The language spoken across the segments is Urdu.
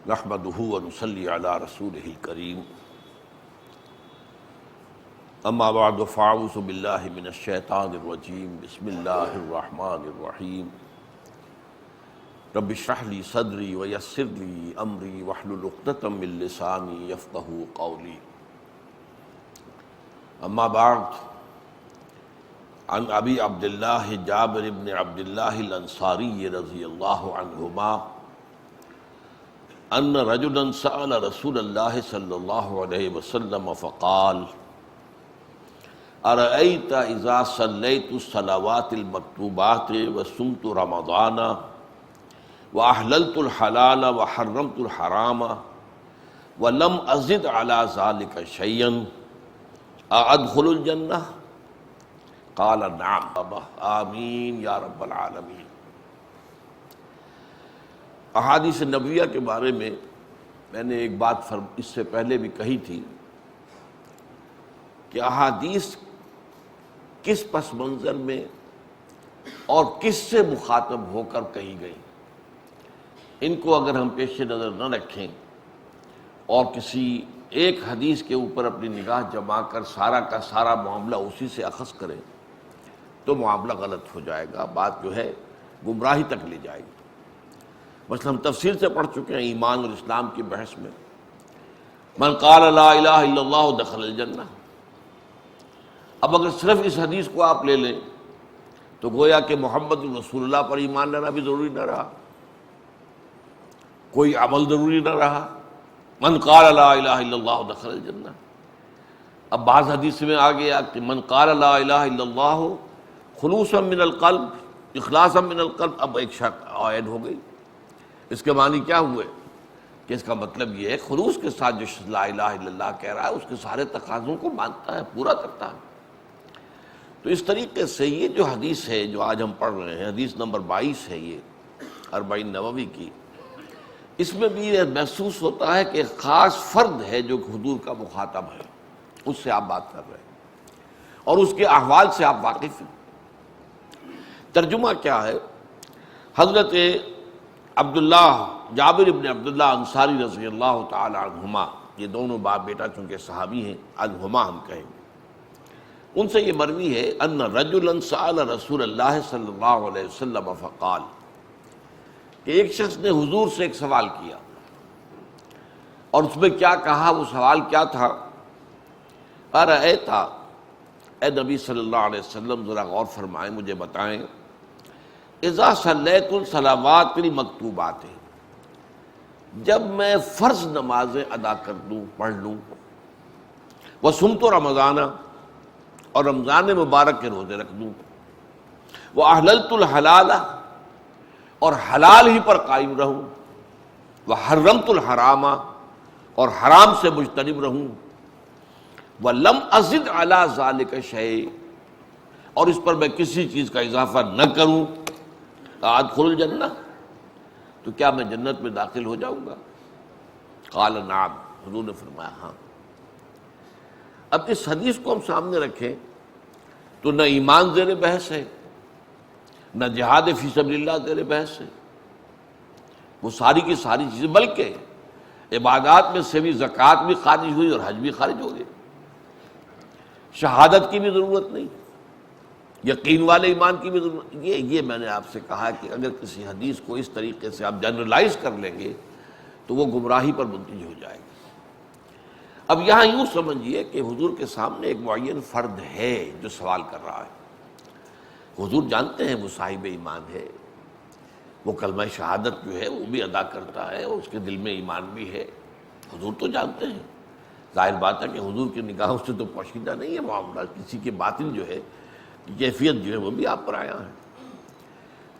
نحمده ونصلي على رسوله الكريم اما بعد فاعوذ بالله من الشیطان الرجیم بسم اللہ الرحمن الرحیم رب اشرح لي صدری ويسر لي امری واحلل عقدۃ من لسانی یفقهوا قولی اما بعد عن ابی عبد اللہ جابر بن عبد اللہ الانصاری رضی اللہ عنہما ان رجلا سأل رسول اللہ صلی اللہ علیہ وسلم فقال ارأیت اذا صلیت الصلوات المکتوبات وصمت رمضان واحللت الحلال وحرمت الحرام ولم ازد على ذلك شيئا ادخل الجنہ؟ قال نعم آمین یا رب العالمین۔ احادیث نبویہ کے بارے میں نے ایک بات اس سے پہلے بھی کہی تھی کہ احادیث کس پس منظر میں اور کس سے مخاطب ہو کر کہی گئی، ان کو اگر ہم پیش نظر نہ رکھیں اور کسی ایک حدیث کے اوپر اپنی نگاہ جما کر سارا کا سارا معاملہ اسی سے اخذ کریں تو معاملہ غلط ہو جائے گا، بات جو ہے گمراہی تک لے جائے گی۔ مثلا ہم تفصیل سے پڑھ چکے ہیں ایمان اور اسلام کی بحث میں، من قال لا الہ الا اللہ دخل الجنہ۔ اب اگر صرف اس حدیث کو آپ لے لیں تو گویا کہ محمد رسول اللہ پر ایمان لانا بھی ضروری نہ رہا، کوئی عمل ضروری نہ رہا، من قال لا الہ الا اللہ دخل الجنہ۔ اب بعض حدیث میں آ گیا کہ من قال لا الہ الا اللہ خلوصا من القلب اخلاصا من القلب، اب ایک شک عائد ہو گئی۔ اس کے معنی کیا ہوئے کہ اس کا مطلب یہ ہے خلوص کے ساتھ جو لا الہ الا اللہ کہہ رہا ہے اس کے سارے تقاضوں کو مانتا ہے، پورا کرتا ہے۔ تو اس طریقے سے یہ جو حدیث ہے جو آج ہم پڑھ رہے ہیں، حدیث نمبر 22 ہے یہ 40 نووی کی، اس میں بھی یہ محسوس ہوتا ہے کہ ایک خاص فرد ہے جو حضور کا مخاطب ہے، اس سے آپ بات کر رہے ہیں اور اس کے احوال سے آپ واقف ہیں۔ ترجمہ کیا ہے؟ حضرت عبداللہ جابر بن عبداللہ انصاری رضی اللہ تعالی عنہما، یہ دونوں باپ بیٹا چونکہ صحابی ہیں، عنہما ہم کہیں گے، ان سے یہ مروی ہے ان رجلا سأل رسول اللہ صلی اللہ علیہ وسلم فقال، کہ ایک شخص نے حضور سے ایک سوال کیا اور اس میں کیا کہا، وہ سوال کیا تھا؟ ارأیتا، اے نبی صلی اللہ علیہ وسلم ذرا غور فرمائیں، مجھے بتائیں، اذا صلیت الصلوات المکتوبات، جب میں فرض نمازیں ادا کر دوں، پڑھ لوں، وصمت رمضان، اور رمضان مبارک کے روزے رکھ دوں، واحللت الحلال، اور حلال ہی پر قائم رہوں، وحرمت الحرام، اور حرام سے مجتنب رہوں، ولم ازد علی ذلک شیء، اور اس پر میں کسی چیز کا اضافہ نہ کروں، ادخل الجنہ، تو کیا میں جنت میں داخل ہو جاؤں گا؟ قال نعم، حضور نے فرمایا ہاں۔ اب اس حدیث کو ہم سامنے رکھیں تو نہ ایمان زیر بحث ہے، نہ جہاد فی سبیل اللہ زیر بحث ہے، وہ ساری کی ساری چیزیں، بلکہ عبادات میں سے بھی زکوٰۃ بھی خارج ہوئی اور حج بھی خارج ہو گئے، شہادت کی بھی ضرورت نہیں، یقین والے ایمان کی بھی ضرورت۔ یہ میں نے آپ سے کہا کہ اگر کسی حدیث کو اس طریقے سے آپ جنرلائز کر لیں گے تو وہ گمراہی پر منتج ہو جائے گا۔ اب یہاں یوں سمجھیے کہ حضور کے سامنے ایک معین فرد ہے جو سوال کر رہا ہے، حضور جانتے ہیں وہ صاحب ایمان ہے، وہ کلمہ شہادت جو ہے وہ بھی ادا کرتا ہے اور اس کے دل میں ایمان بھی ہے، حضور تو جانتے ہیں۔ ظاہر بات ہے کہ حضور کی نگاہوں سے تو پوشیدہ نہیں ہے معاملہ، کسی کے باطن جو ہے کیفیت جو ہے وہ بھی آپ پر آیا ہے۔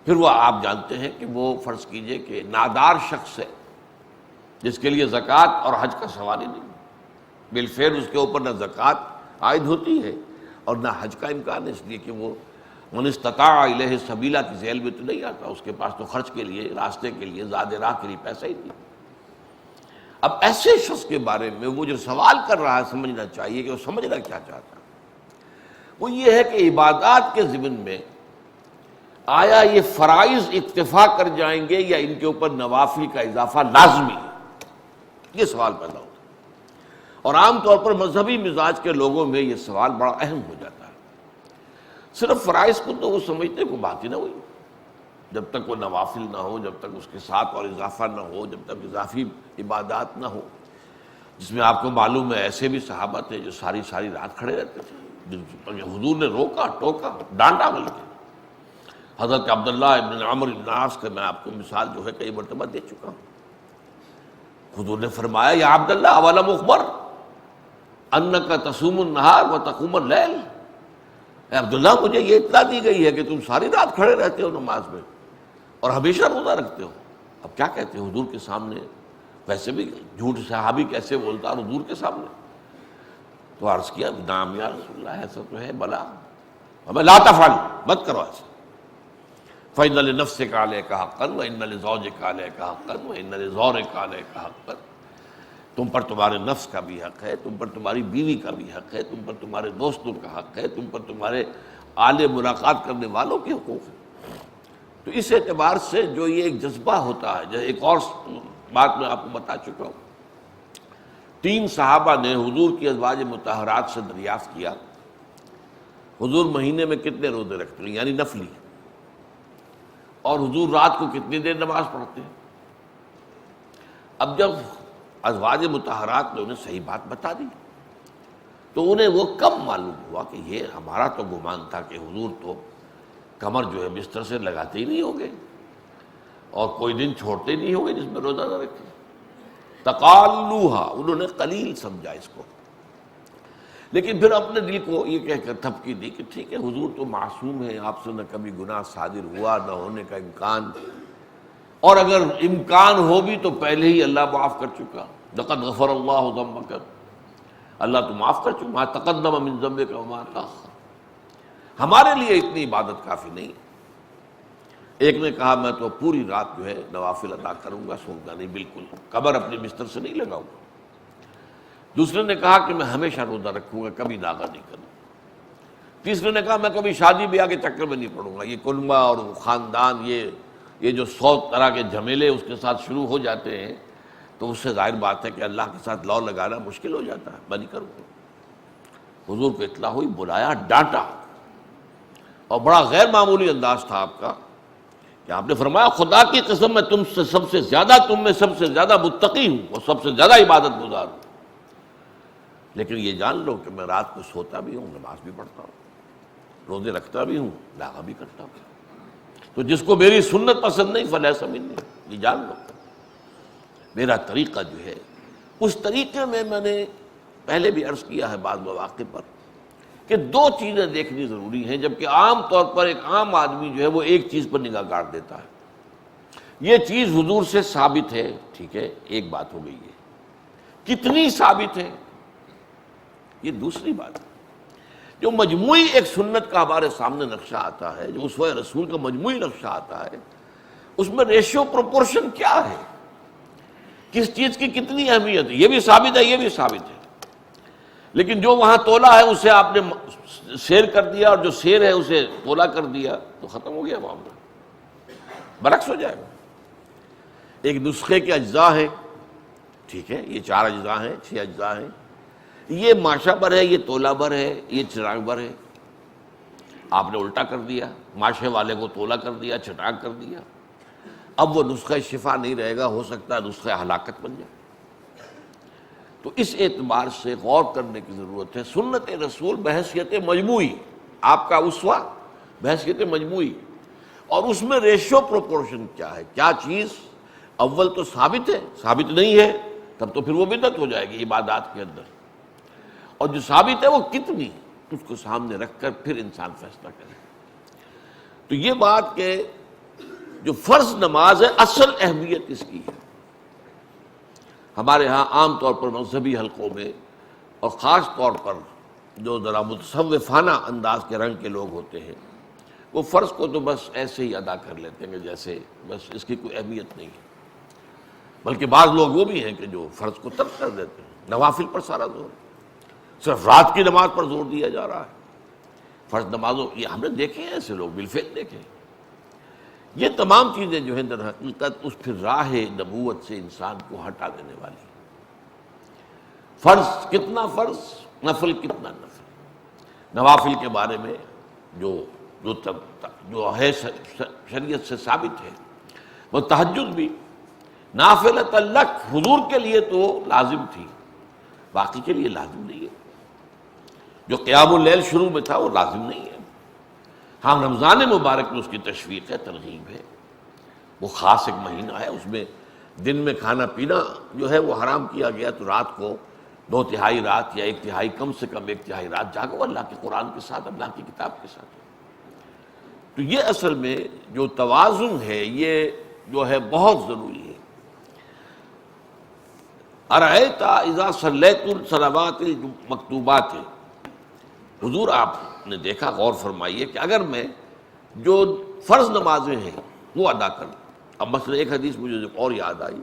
پھر وہ آپ جانتے ہیں کہ وہ فرض کیجئے کہ نادار شخص ہے جس کے لیے زکوٰۃ اور حج کا سوال ہی نہیں، بالفعل اس کے اوپر نہ زکوٰۃ عائد ہوتی ہے اور نہ حج کا امکان ہے، اس لیے کہ وہ من استطاع الیہ سبیلا کی ذیل میں تو نہیں آتا، اس کے پاس تو خرچ کے لیے، راستے کے لیے، زاد راہ کے لیے پیسہ ہی نہیں۔ اب ایسے شخص کے بارے میں وہ جو سوال کر رہا ہے سمجھنا چاہیے کہ وہ سمجھنا کیا چاہتا ہے۔ وہ یہ ہے کہ عبادات کے ضمن میں آیا یہ فرائض اکتفا کر جائیں گے یا ان کے اوپر نوافل کا اضافہ لازمی ہے؟ یہ سوال پیدا ہوتا ہے، اور عام طور پر مذہبی مزاج کے لوگوں میں یہ سوال بڑا اہم ہو جاتا ہے۔ صرف فرائض کو تو وہ سمجھتے کو بات ہی نہ ہوئی، جب تک وہ نوافل نہ ہو، جب تک اس کے ساتھ اور اضافہ نہ ہو، جب تک اضافی عبادات نہ ہو، جس میں آپ کو معلوم ہے ایسے بھی صحابہ تھے جو ساری ساری رات کھڑے رہتے تھے، جن پر حضور نے روکا، ٹوکا، ڈانٹا بلکہ۔ حضرت عبداللہ ابن عمرو بن عاص کا میں آپ کو مثال جو ہے کئی مرتبہ دے چکا ہوں۔ حضور نے فرمایا یا عبداللہ اولم اخبر انک تصوم النہار و تقوم اللیل، اے عبداللہ مجھے یہ اطلاع دی گئی ہے کہ تم ساری رات کھڑے رہتے ہو نماز میں اور ہمیشہ روزہ رکھتے ہو۔ اب کیا کہتے ہیں حضور کے سامنے، ویسے بھی جھوٹ صحابی کیسے بولتا اور حضور کے سامنے؟ تو عرض کیا نام یا رسول اللہ، ایسا تو ہے بلا، ہمیں لا تفعل، مت کرو ایسا۔ فإن لنفسك عليك حقا وإن لزوجك عليك حقا وإن لزورك عليك حقا، تم پر تمہارے نفس کا بھی حق ہے، تم پر تمہاری بیوی کا بھی حق ہے، تم پر تمہارے دوستوں کا حق ہے، تم پر تمہارے آل ملاقات کرنے والوں کے حقوق ہیں۔ تو اس اعتبار سے جو یہ ایک جذبہ ہوتا ہے، جو ایک اور بات میں آپ کو بتا چکا ہوں، 3 صحابہ نے حضور کی ازواج مطہرات سے دریافت کیا حضور مہینے میں کتنے روزے رکھتے ہیں، یعنی نفلی، اور حضور رات کو کتنی دیر نماز پڑھتے ہیں۔ اب جب ازواج مطہرات نے انہیں صحیح بات بتا دی تو انہیں وہ کم معلوم ہوا کہ یہ ہمارا تو گمان تھا کہ حضور تو کمر جو ہے بستر سے لگاتے ہی نہیں ہوں گے اور کوئی دن چھوڑتے ہی نہیں ہوں گے جس میں روزہ نہ رکھے۔ تقالوہا، انہوں نے قلیل سمجھا اس کو، لیکن پھر اپنے دل کو یہ کہہ کر تھپکی دی کہ ٹھیک ہے حضور تو معصوم ہے، آپ سے نہ کبھی گناہ صادر ہوا نہ ہونے کا امکان، اور اگر امکان ہو بھی تو پہلے ہی اللہ معاف کر چکا، لقد غفر اللہ ذنبک، اللہ تو معاف کر چکا، ما تقدم من ذنبک وما تاخر، ہمارے لیے اتنی عبادت کافی نہیں۔ ایک نے کہا میں تو پوری رات جو ہے نوافل ادا کروں گا، سوؤں گا نہیں، بالکل قبر اپنے بستر سے نہیں لگاؤں گا۔ دوسرے نے کہا کہ میں ہمیشہ روزہ رکھوں گا، کبھی ناغہ نہیں کروں گا۔ تیسرے نے کہا میں کبھی شادی بیاہ کے چکر میں نہیں پڑوں گا، یہ کنبہ اور خاندان، یہ جو 100 طرح کے جھمیلے اس کے ساتھ شروع ہو جاتے ہیں تو اس سے ظاہر بات ہے کہ اللہ کے ساتھ لو لگانا مشکل ہو جاتا ہے، میں نہیں کروں گا۔ حضور کو اطلاع ہوئی، بلایا، ڈانٹا، اور بڑا غیر معمولی انداز تھا آپ کا کہ آپ نے فرمایا خدا کی قسم میں تم میں سب سے زیادہ متقی ہوں اور سب سے زیادہ عبادت گزار ہوں، لیکن یہ جان لو کہ میں رات کو سوتا بھی ہوں، نماز بھی پڑھتا ہوں، روزے رکھتا بھی ہوں، ناغہ بھی کرتا ہوں، تو جس کو میری سنت پسند نہیں فلیس منی، یہ جان لو میرا طریقہ جو ہے اس طریقے میں نے پہلے بھی عرض کیا ہے بعض مواقع پر کہ 2 چیزیں دیکھنی ضروری ہیں، جبکہ عام طور پر ایک عام آدمی جو ہے وہ ایک چیز پر نگاہ گاڑ دیتا ہے۔ یہ چیز حضور سے ثابت ہے، ٹھیک ہے، ایک بات ہو گئی ہے، کتنی ثابت ہے یہ دوسری بات ہے۔ جو مجموعی ایک سنت کا ہمارے سامنے نقشہ آتا ہے، جو اسوہ رسول کا مجموعی نقشہ آتا ہے، اس میں ریشیو پروپورشن کیا ہے، کس چیز کی کتنی اہمیت ہے، یہ بھی ثابت ہے، یہ بھی ثابت ہے۔ لیکن جو وہاں تولا ہے اسے آپ نے سیر کر دیا، اور جو سیر ہے اسے تولا کر دیا تو ختم ہو گیا معاملہ، برعکس ہو جائے گا۔ ایک نسخے کے اجزاء ہیں، ٹھیک ہے، یہ 4 اجزاء ہیں، 6 اجزاء ہیں، یہ ماشا بر ہے، یہ تولا بر ہے، یہ چراغ بر ہے، آپ نے الٹا کر دیا، ماشے والے کو تولا کر دیا، چٹاک کر دیا، اب وہ نسخہ شفا نہیں رہے گا، ہو سکتا ہے نسخہ ہلاکت بن جائے۔ تو اس اعتبار سے غور کرنے کی ضرورت ہے۔ سنت رسول بحیثیت مجموعی، آپ کا اسوہ بحیثیت مجموعی، اور اس میں ریشیو پروپورشن کیا ہے، کیا چیز اول تو ثابت ہے، ثابت نہیں ہے تب تو پھر وہ بدعت ہو جائے گی عبادات کے اندر، اور جو ثابت ہے وہ کتنی، اس کو سامنے رکھ کر پھر انسان فیصلہ کرے۔ تو یہ بات کہ جو فرض نماز ہے اصل اہمیت اس کی ہے۔ ہمارے ہاں عام طور پر مذہبی حلقوں میں، اور خاص طور پر جو ذرا متصوفانہ انداز کے رنگ کے لوگ ہوتے ہیں، وہ فرض کو تو بس ایسے ہی ادا کر لیتے ہیں کہ جیسے بس اس کی کوئی اہمیت نہیں ہے، بلکہ بعض لوگ وہ بھی ہیں کہ جو فرض کو ترک کر دیتے ہیں، نوافل پر سارا زور، صرف رات کی نماز پر زور دیا جا رہا ہے، فرض نمازوں، یہ ہم نے دیکھے ہیں ایسے لوگ، بالفعل دیکھے۔ یہ تمام چیزیں جو ہیں در حقیقت اس پھر راہ نبوت سے انسان کو ہٹا دینے والی ہیں۔ فرض کتنا فرض، نفل کتنا نفل. نوافل کے بارے میں جو ہے شریعت سے ثابت ہے، وہ تہجد بھی نافلۃ لک، حضور کے لیے تو لازم تھی، باقی کے لیے لازم نہیں ہے. جو قیام اللیل شروع میں تھا وہ لازم نہیں ہے. ہاں رمضان مبارک میں اس کی تشویق ہے، ترغیب ہے، وہ خاص ایک مہینہ ہے، اس میں دن میں کھانا پینا جو ہے وہ حرام کیا گیا، تو رات کو 2/3 رات یا 1/3، کم سے کم 1/3 رات جاگو اللہ کے قرآن کے ساتھ، اللہ کی کتاب کے ساتھ. تو یہ اصل میں جو توازن ہے یہ جو ہے بہت ضروری ہے. ارأیت اذا صلیت الصلوات المکتوبات، حضور آپ نے دیکھا، غور فرمائیے کہ اگر میں جو فرض نمازیں ہیں وہ ادا کروں. اب مثلا ایک حدیث مجھے اور یاد آئی،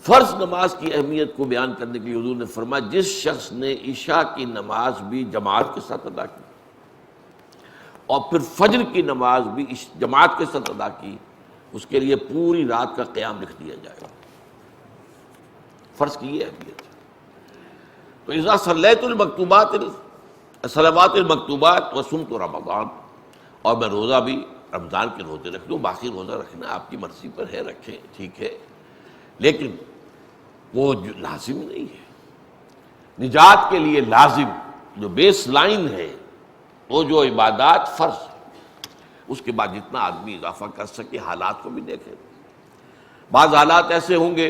فرض نماز کی اہمیت کو بیان کرنے کے لیے حضور نے فرمایا جس شخص نے عشاء کی نماز بھی جماعت کے ساتھ ادا کی اور پھر فجر کی نماز بھی جماعت کے ساتھ ادا کی، اس کے لیے پوری رات کا قیام لکھ دیا جائے گا. فرض کی یہ اہمیت ہے. تو اذا صلیت المکتوبات، صلوات المکتوبات وصمت رمضان، اور میں روزہ بھی رمضان کے روزے رکھ دوں، باقی روزہ رکھنا آپ کی مرضی پر ہے، رکھیں ٹھیک ہے، لیکن وہ لازم نہیں ہے. نجات کے لیے لازم جو بیس لائن ہے وہ جو عبادات فرض، اس کے بعد جتنا آدمی اضافہ کر سکے. حالات کو بھی دیکھیں، بعض حالات ایسے ہوں گے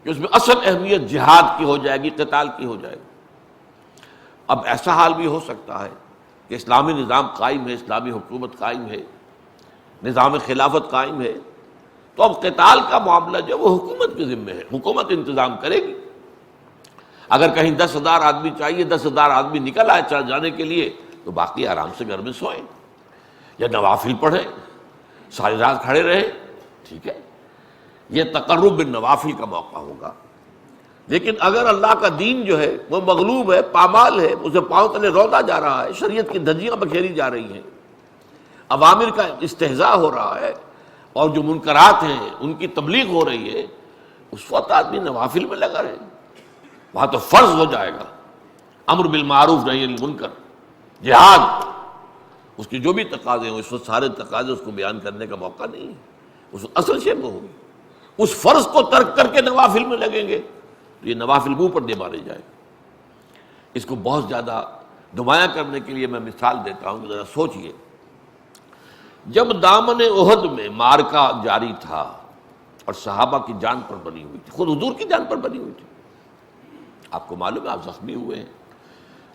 کہ اس میں اصل اہمیت جہاد کی ہو جائے گی، قتال کی ہو جائے گی. اب ایسا حال بھی ہو سکتا ہے کہ اسلامی نظام قائم ہے، اسلامی حکومت قائم ہے، نظام خلافت قائم ہے، تو اب قتال کا معاملہ جو وہ حکومت کے ذمہ ہے، حکومت انتظام کرے گی. اگر کہیں 10,000 آدمی چاہیے، 10,000 آدمی نکل آئے چل جانے کے لیے، تو باقی آرام سے گھر میں سوئیں یا نوافل پڑھیں، ساری رات کھڑے رہیں، ٹھیک ہے. یہ تقرب بالنوافل کا موقع ہوگا. لیکن اگر اللہ کا دین جو ہے وہ مغلوب ہے، پامال ہے، اسے پاؤں تلے روندا جا رہا ہے، شریعت کی دھجیاں بکھیری جا رہی ہیں، اوامر کا استہزاء ہو رہا ہے، اور جو منکرات ہیں ان کی تبلیغ ہو رہی ہے، اس وقت آدمی نوافل میں لگا رہے، وہاں تو فرض ہو جائے گا امر بالمعروف نہی عن المنکر، جہاد، اس کی جو بھی تقاضے ہوں، اس وقت سارے تقاضے اس کو بیان کرنے کا موقع نہیں ہے. اس اصل شے میں ہوگی. اس فرض کو ترک کر کے نوافل میں لگیں گے تو یہ نوافل منہ پر دے مارے جائے. اس کو بہت زیادہ نمایاں کرنے کے لیے میں مثال دیتا ہوں کہ ذرا سوچئے. جب دامن احد میں معرکہ جاری تھا اور صحابہ کی جان پر بنی ہوئی تھی، خود حضور کی جان پر بنی ہوئی تھی، آپ کو معلوم ہے آپ زخمی ہوئے ہیں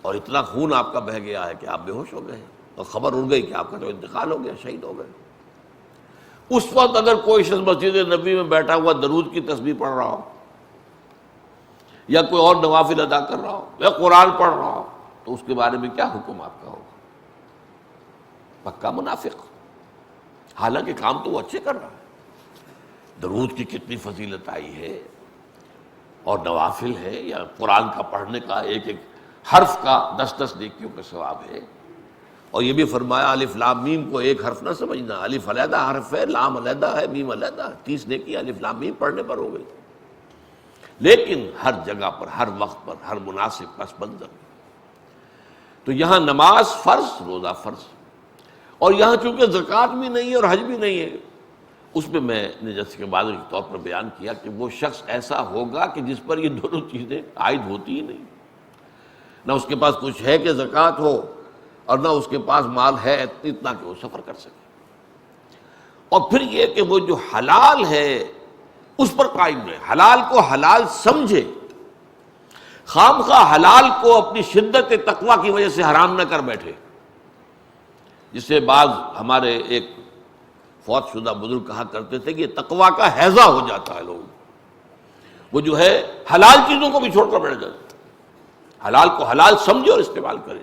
اور اتنا خون آپ کا بہہ گیا ہے کہ آپ بے ہوش ہو گئے ہیں اور خبر اڑ گئی کہ آپ کا تو انتقال ہو گیا، شہید ہو گئے. اس وقت اگر کوئی شخص مسجد نبی میں بیٹھا ہوا درود کی تسبیح پڑھ رہا ہو یا کوئی اور نوافل ادا کر رہا ہو یا قرآن پڑھ رہا ہو، تو اس کے بارے میں کیا حکم آپ کا ہوگا؟ پکا منافق. حالانکہ کام تو وہ اچھے کر رہا ہے. درود کی کتنی فضیلت آئی ہے، اور نوافل ہے یا قرآن کا پڑھنے کا ایک ایک حرف کا 10 نیکیوں کا ثواب ہے. اور یہ بھی فرمایا الف لام میم کو ایک حرف نہ سمجھنا، الف علیحدہ حرف ہے، لام علیحدہ ہے، میم علیحدہ ہے. 30 نیکی الف لام میم پڑھنے پر ہو گئی. لیکن ہر جگہ پر، ہر وقت پر، ہر مناسب پس منظر. تو یہاں نماز فرض، روزہ فرض، اور یہاں چونکہ زکوٰۃ بھی نہیں ہے اور حج بھی نہیں ہے، اس میں میں نے جیسے کہ واضح کے طور پر بیان کیا کہ وہ شخص ایسا ہوگا کہ جس پر یہ دونوں چیزیں عائد ہوتی ہی نہیں. نہ اس کے پاس کچھ ہے کہ زکوٰۃ ہو، اور نہ اس کے پاس مال ہے اتنا کہ وہ سفر کر سکے. اور پھر یہ کہ وہ جو حلال ہے اس پر قائم رہے، حلال کو حلال سمجھے، خام خواہ حلال کو اپنی شدت تقویٰ کی وجہ سے حرام نہ کر بیٹھے. جسے بعض ہمارے ایک فوت شدہ بزرگ کہا کرتے تھے کہ یہ تقویٰ کا ہیضہ ہو جاتا ہے لوگوں. وہ جو ہے حلال چیزوں کو بھی چھوڑ کر بیٹھ جاتے. حلال کو حلال سمجھے اور استعمال کرے،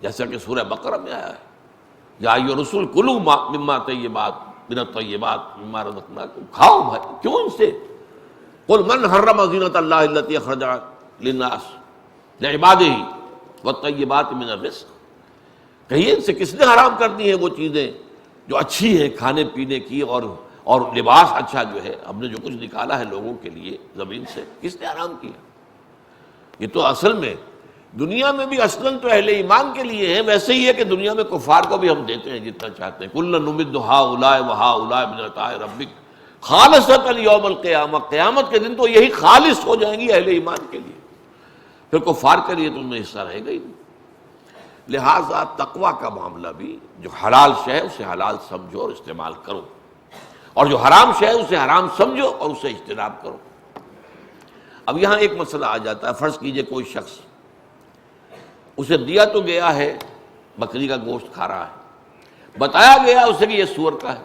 جیسا کہ سورہ بقرہ میں آیا ہے یا ایھا الرسول کلوا مما طیبات من الطیبات مما رزقناکم، کھاؤ بھائی، کیوں ان سے. قل من حرم زینۃ اللہ التی اخرج للناس لعبادہ والطیبات من الرزق، کہیے ان سے کس نے حرام کر دی ہیں وہ چیزیں جو اچھی ہیں کھانے پینے کی، اور لباس اچھا جو ہے ہم نے جو کچھ نکالا ہے لوگوں کے لیے زمین سے، کس نے حرام کیا. یہ تو اصل میں دنیا میں بھی اصلاً تو اہل ایمان کے لیے ہیں، ویسے ہی ہے کہ دنیا میں کفار کو بھی ہم دیتے ہیں جتنا چاہتے ہیں. کُلًّا نُمِدُّ هَٰؤُلَاءِ وَهَٰؤُلَاءِ مِنْ عَطَاءِ رَبِّكَ خالصۃ یوم القیامہ، قیامت کے دن تو یہی خالص ہو جائیں گی اہل ایمان کے لیے، پھر کفار کے لیے تو ان میں حصہ رہے گا ہی نہیں. لہٰذا تقویٰ کا معاملہ بھی، جو حلال شے ہے اسے حلال سمجھو اور استعمال کرو، اور جو حرام شے ہے اسے حرام سمجھو اور اسے اجتناب کرو. اب یہاں ایک مسئلہ آ جاتا ہے. فرض کیجئے کوئی شخص، اسے دیا تو گیا ہے بکری کا گوشت کھا رہا ہے، بتایا گیا اسے کہ یہ سور کا ہے،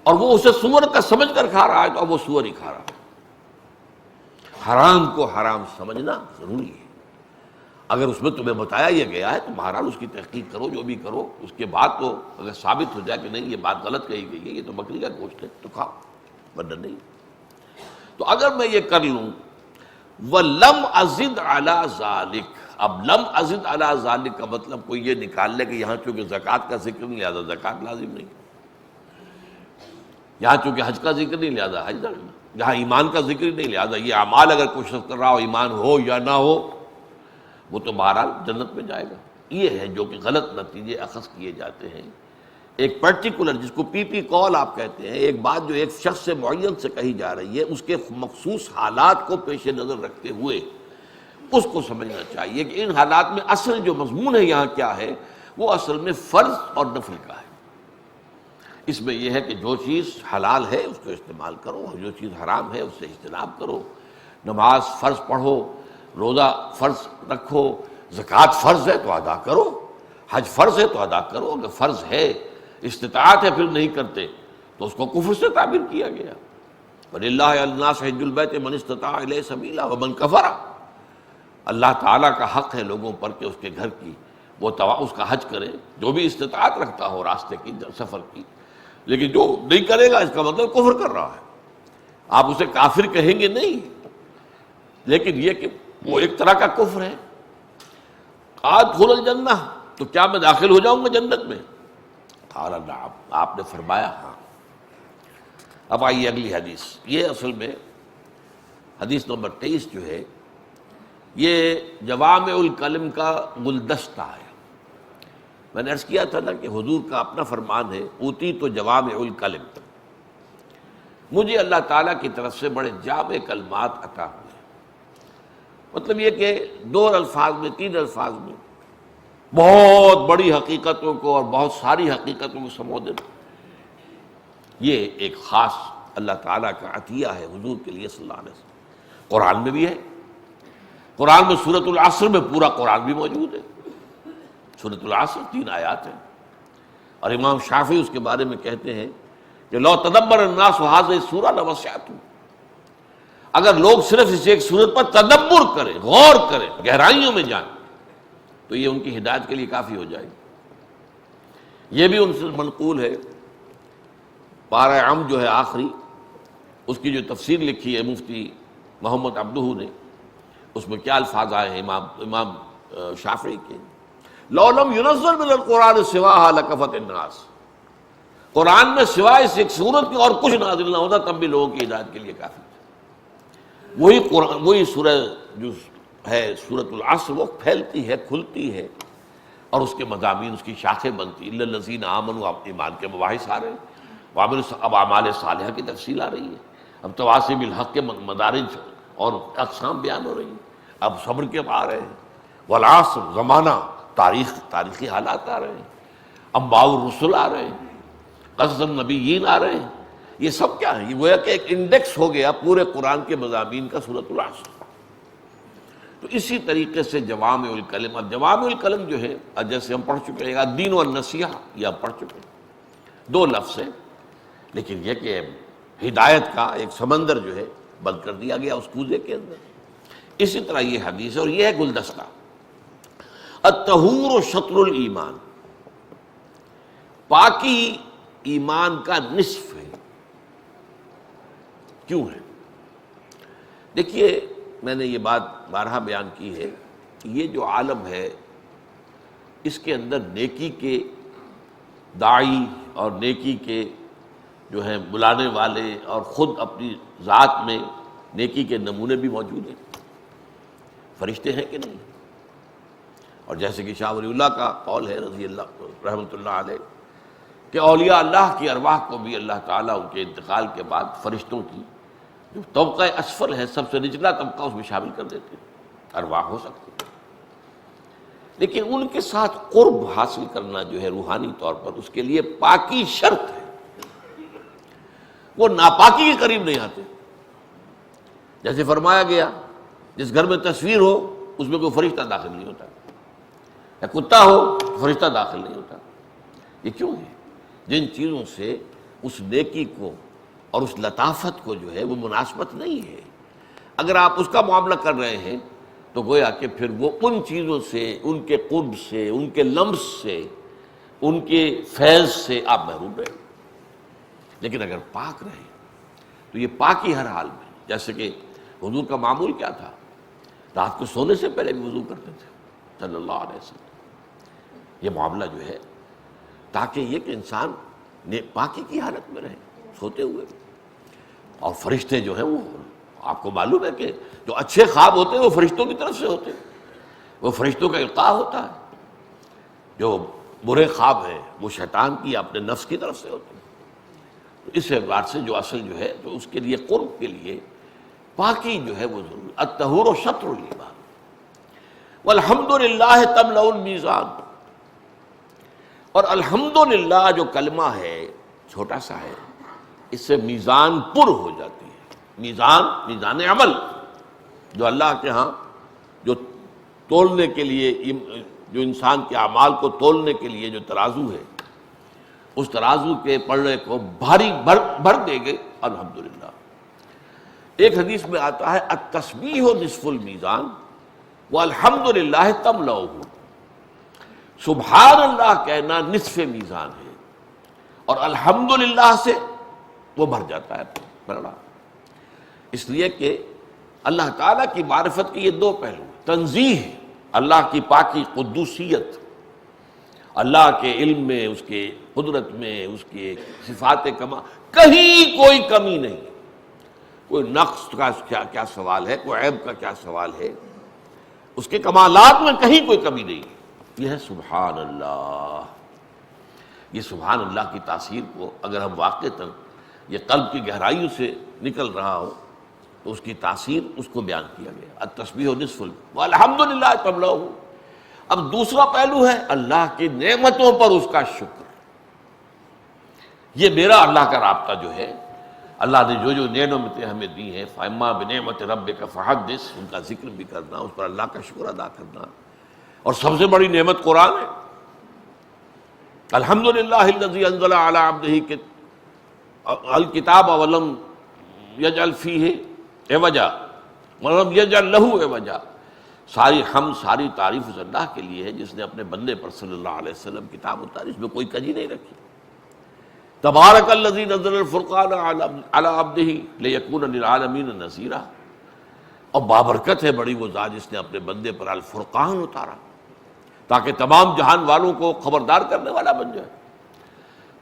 اور وہ اسے سور کا سمجھ کر کھا رہا ہے، تو اب وہ سور ہی کھا رہا ہے. حرام کو حرام سمجھنا ضروری ہے. اگر اس میں تمہیں بتایا یہ گیا ہے تو بہرحال اس کی تحقیق کرو، جو بھی کرو، اس کے بعد تو اگر ثابت ہو جائے کہ نہیں یہ بات غلط کہی گئی ہے، یہ تو بکری کا گوشت ہے، تو کھاؤ، ورنہ نہیں. تو اگر میں یہ کر لوں وَلَمْ أَزِدْ عَلَىٰ ذَلِكَ، اب لم ازد علی ذالک کا مطلب کوئی یہ نکال لے کہ یہاں چونکہ زکوٰۃ کا ذکر نہیں، لہٰذا زکوٰۃ لازم نہیں، یہاں چونکہ حج کا ذکر نہیں، لہٰذا حج لازم، یہاں ایمان کا ذکر نہیں، لہٰذا یہ اعمال اگر کوئی شخص کر رہا ہو، ایمان ہو یا نہ ہو، وہ تو بہرحال جنت میں جائے گا. یہ ہے جو کہ غلط نتیجے اخذ کیے جاتے ہیں. ایک پرٹیکولر، جس کو پی پی کال آپ کہتے ہیں، ایک بات جو ایک شخص سے معین سے کہی جا رہی ہے، اس کے مخصوص حالات کو پیش نظر رکھتے ہوئے اس کو سمجھنا چاہیے کہ ان حالات میں اصل جو مضمون ہے یہاں کیا ہے، وہ اصل میں فرض اور نفل کا ہے. اس میں یہ ہے کہ جو چیز حلال ہے اس کو استعمال کرو، اور جو چیز حرام ہے اس سے اجتناب کرو. نماز فرض پڑھو، روزہ فرض رکھو، زکوٰۃ فرض ہے تو ادا کرو، حج فرض ہے تو ادا کرو. اگر فرض ہے، استطاعت ہے، پھر نہیں کرتے تو اس کو کفر سے تعبیر کیا گیا. وَلِلَّهِ عَلَى النَّاسِ حِجُّ الْبَيْتِ مَنِ اسْتَطَاعَ إِلَيْهِ سَبِيلًا وَمَنْ كَفَرَ. اللہ تعالیٰ کا حق ہے لوگوں پر کہ اس کے گھر کی وہ اس کا حج کرے، جو بھی استطاعت رکھتا ہو راستے کی، سفر کی. لیکن جو نہیں کرے گا اس کا مطلب کفر کر رہا ہے. آپ اسے کافر کہیں گے نہیں، لیکن یہ کہ وہ ایک طرح کا کفر ہے. ادخل الجنہ، تو کیا میں داخل ہو جاؤں گا جنت میں؟ قال نعم، آپ نے فرمایا ہاں. اب آئیے اگلی حدیث. یہ اصل میں حدیث نمبر 23 جو ہے، یہ جوامع الکلم کا گلدستہ ہے. میں نے عرض کیا تھا نا کہ حضور کا اپنا فرمان ہے، اوتی تو جوامع الکلم، مجھے اللہ تعالیٰ کی طرف سے بڑے جامع کلمات عطا ہوئے. مطلب یہ کہ 2 الفاظ میں، 3 الفاظ میں بہت بڑی حقیقتوں کو اور بہت ساری حقیقتوں کو سمو دینا، یہ ایک خاص اللہ تعالیٰ کا عطیہ ہے حضور کے لیے صلی اللہ علیہ وسلم. قرآن میں بھی ہے. قرآن میں سورۃ العصر میں پورا قرآن بھی موجود ہے. سورۃ العصر 3 آیات ہیں، اور امام شافعی اس کے بارے میں کہتے ہیں کہ لو تدبر الناس هذه السورۃ لوسعتهم، اگر لوگ صرف اس ایک سورت پر تدبر کریں، غور کریں، گہرائیوں میں جائیں، تو یہ ان کی ہدایت کے لیے کافی ہو جائے گی. یہ بھی ان سے منقول ہے. پارہ عم جو ہے آخری، اس کی جو تفسیر لکھی ہے مفتی محمد عبدہ نے، اس میں کیا الفاظ آئے ہیں امام شافعی کے، لو لم ينزل من القرآن سواها لکفت الناس، قرآن میں سوائے اس ایک سورت کے اور کچھ نازل نہ ہوتا تب بھی لوگوں کی ہدایت کے لیے کافی تھا. وہی قرآن، وہی سورہ جو ہے سورۃ العصر، وہ پھیلتی ہے، کھلتی ہے، اور اس کے مضامین، اس کی شاخیں بنتی. الا الذین آمنوا، ایمان کے مباحث آ رہے ہیں. اب اعمال صالحہ کی تفصیل آ رہی ہے. اب تواصی بالحق کے مدارج اور اقسام بیان ہو رہی ہیں. اب صبر کے آ رہے ہیں. والعصر، زمانہ، تاریخی حالات آ رہے ہیں. انباء الرسل آ رہے ہیں. قصص النبیین آ رہے ہیں. یہ سب کیا ہے؟ یہ گویا کہ ایک انڈیکس ہو گیا پورے قرآن کے مضامین کا سورۃ العصر. تو اسی طریقے سے جوامع الکلم، اب جوامع الکلم جو ہے جیسے ہم پڑھ چکے ہیں الدین والنصیحہ، یہ آپ پڑھ چکے ہیں، 2 لفظ ہیں، لیکن یہ کہ ہدایت کا ایک سمندر جو ہے بند کر دیا گیا اس کوزے کے اندر. اسی طرح یہ حدیث ہے، اور یہ ہے گلدستہ. الطہور شطر الایمان، پاکی ایمان کا نصف ہے. کیوں ہے؟ دیکھیے، میں نے یہ بات بارہا بیان کی ہے کہ یہ جو عالم ہے، اس کے اندر نیکی کے داعی اور نیکی کے جو ہیں بلانے والے، اور خود اپنی ذات میں نیکی کے نمونے بھی موجود ہیں. فرشتے ہیں کہ نہیں؟ اور جیسے کہ شاہ ولی اللہ کا قول ہے رضی اللہ رحمۃ اللہ علیہ کہ اولیاء اللہ کی ارواح کو بھی اللہ تعالیٰ ان کے انتقال کے بعد فرشتوں کی جو طبقہ اسفل ہے، سب سے نچلا طبقہ، اس میں شامل کر دیتے ہیں، ارواح ہو سکتی ہے، لیکن ان کے ساتھ قرب حاصل کرنا جو ہے روحانی طور پر، اس کے لیے پاکی شرط ہے، وہ ناپاکی کے قریب نہیں آتے۔ جیسے فرمایا گیا جس گھر میں تصویر ہو اس میں کوئی فرشتہ داخل نہیں ہوتا، یا کتا ہو فرشتہ داخل نہیں ہوتا۔ یہ کیوں ہے؟ جن چیزوں سے اس نیکی کو اور اس لطافت کو جو ہے وہ مناسبت نہیں ہے، اگر آپ اس کا معاملہ کر رہے ہیں تو گویا کہ پھر وہ ان چیزوں سے، ان کے قرب سے، ان کے لمس سے، ان کے فیض سے آپ محروم رہیں۔ لیکن اگر پاک رہے تو یہ پاکی ہر حال میں، جیسے کہ حضور کا معمول کیا تھا، رات کو سونے سے پہلے بھی وضو کرتے تھے صلی اللہ علیہ وسلم۔ یہ معاملہ جو ہے تاکہ یہ کہ انسان پاکی کی حالت میں رہے سوتے ہوئے۔ اور فرشتے جو ہیں وہ آپ کو معلوم ہے کہ جو اچھے خواب ہوتے ہیں وہ فرشتوں کی طرف سے ہوتے ہیں، وہ فرشتوں کا القاء ہوتا ہے۔ جو برے خواب ہیں وہ شیطان کی اپنے نفس کی طرف سے ہوتے ہیں۔ تو اس اعتبار سے جو اصل جو ہے تو اس کے لیے قرب کے لیے پاکی جو ہے وہ ضروری۔ الطہور شطر الایمان والحمدللہ تملأ المیزان۔ اور الحمدللہ جو کلمہ ہے چھوٹا سا ہے، اس سے میزان پر ہو جاتی ہے۔ میزان عمل جو اللہ کے ہاں جو تولنے کے لیے، جو انسان کے اعمال کو تولنے کے لیے جو ترازو ہے، اس ترازو کے پلڑے کو بھاری بھر دے گے الحمدللہ۔ ایک حدیث میں آتا ہے التسبیح نصف المیزان والحمدللہ تملأہ۔ سبحان اللہ کہنا نصف میزان ہے، اور الحمدللہ سے وہ بھر جاتا ہے پلڑا۔ اس لیے کہ اللہ تعالیٰ کی معرفت کے یہ دو پہلو، تنزیہ اللہ کی پاکی قدوسیت، اللہ کے علم میں، اس کے قدرت میں، اس کے صفات کمال، کہیں کوئی کمی نہیں، کوئی نقص کا کیا سوال ہے، کوئی عیب کا کیا سوال ہے، اس کے کمالات میں کہیں کوئی کمی نہیں۔ یہ ہے سبحان اللہ۔ یہ سبحان اللہ کی تاثیر کو اگر ہم واقعتاً یہ قلب کی گہرائیوں سے نکل رہا ہو تو اس کی تاثیر اس کو بیان کیا گیا، التسبیح نصف والحمدللہ تملأہ۔ اب دوسرا پہلو ہے اللہ کی نعمتوں پر اس کا شکر۔ یہ میرا اللہ کا رابطہ جو ہے، اللہ نے جو جو نعمتیں ہمیں دی ہیں، فَأَمَّا بِنِعْمَةِ رَبِّكَ فَحَدِّثْ، ان کا ذکر بھی کرنا، اس پر اللہ کا شکر ادا کرنا۔ اور سب سے بڑی نعمت قرآن ہے۔ الحمدللہ الذی انزل علی عبدہ الکتاب ولم یجعل فیہ عوجا ولم یجعل لہ عوجا۔ ساری حمد، ساری تعریف اس اللہ کے لیے ہے جس نے اپنے بندے پر صلی اللہ علیہ وسلم کتاب اتاری، اس میں کوئی کجی نہیں رکھی۔ تبارک الذی نزل الفرقان علی عبدہ لیکون للعالمین نذیرا۔ اور بابرکت ہے بڑی وہ ذات جس نے اپنے بندے پر الفرقان اتارا تاکہ تمام جہان والوں کو خبردار کرنے والا بن جائے۔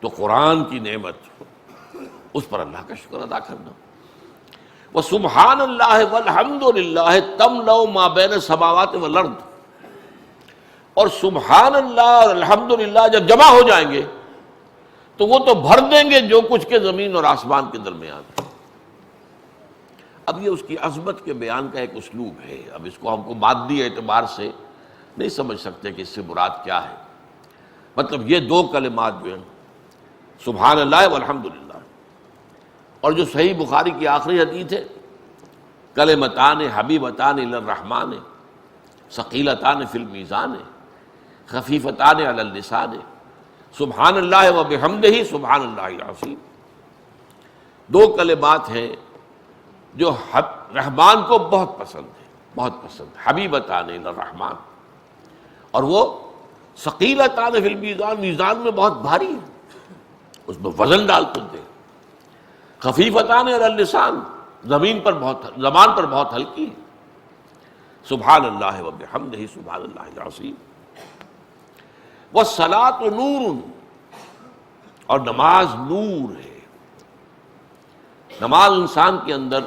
تو قرآن کی نعمت، اس پر اللہ کا شکر ادا کرنا۔ وسبحان اللہ والحمدللہ تملأ ما بین السماوات والارض۔ اور سبحان اللہ اور الحمدللہ جب جمع ہو جائیں گے تو وہ تو بھر دیں گے جو کچھ کے زمین اور آسمان کے درمیان۔ اب یہ اس کی عظمت کے بیان کا ایک اسلوب ہے۔ اب اس کو ہم کو مادی اعتبار سے نہیں سمجھ سکتے کہ اس سے مراد کیا ہے۔ مطلب یہ دو کلمات جو ہیں سبحان اللہ والحمدللہ، اور جو صحیح بخاری کی آخری حدیث ہے کلمتان حبیبتان الی الرحمن ثقیلتان فی المیزان خفیفتان علی اللسان سبحان اللہ وبحمدہ سبحان اللہ العظیم۔ دو کلمات ہیں جو رحمان کو بہت پسند ہے، بہت پسند، حبیبتان الی الرحمن، اور وہ ثقیلتان فی المیزان، میزان میں بہت بھاری ہے، اس میں وزن ڈالتے ہیں۔ خفیفتان علی اللسان، زبان پر بہت ہلکی ہے۔ سبحان اللہ وبحمدہ سبحان اللہ العظیم۔ والصلاۃ نور، اور نماز نور ہے۔ نماز انسان کے اندر